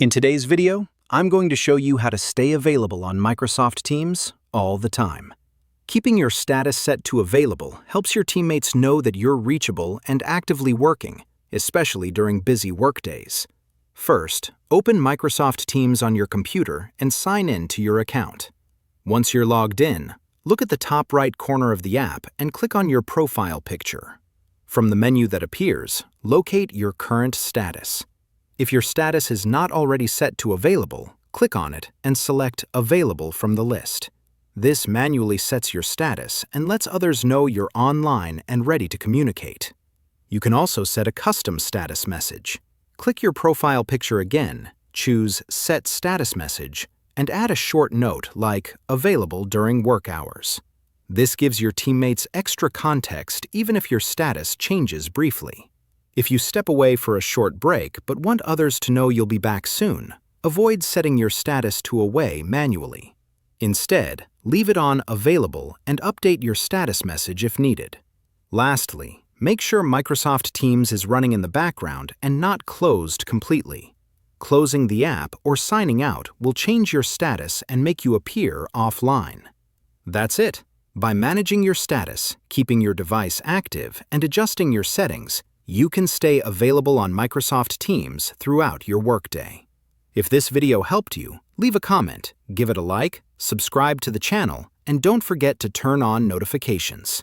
In today's video, I'm going to show you how to stay available on Microsoft Teams all the time. Keeping your status set to available helps your teammates know that you're reachable and actively working, especially during busy workdays. First, open Microsoft Teams on your computer and sign in to your account. Once you're logged in, look at the top right corner of the app and click on your profile picture. From the menu that appears, locate your current status. If your status is not already set to available, click on it and select Available from the list. This manually sets your status and lets others know you're online and ready to communicate. You can also set a custom status message. Click your profile picture again, choose Set Status Message, and add a short note like Available during work hours. This gives your teammates extra context even if your status changes briefly. If you step away for a short break but want others to know you'll be back soon, avoid setting your status to Away manually. Instead, leave it on Available and update your status message if needed. Lastly, make sure Microsoft Teams is running in the background and not closed completely. Closing the app or signing out will change your status and make you appear offline. That's it. By managing your status, keeping your device active, and adjusting your settings, you can stay available on Microsoft Teams throughout your workday. If this video helped you, leave a comment, give it a like, subscribe to the channel, and don't forget to turn on notifications.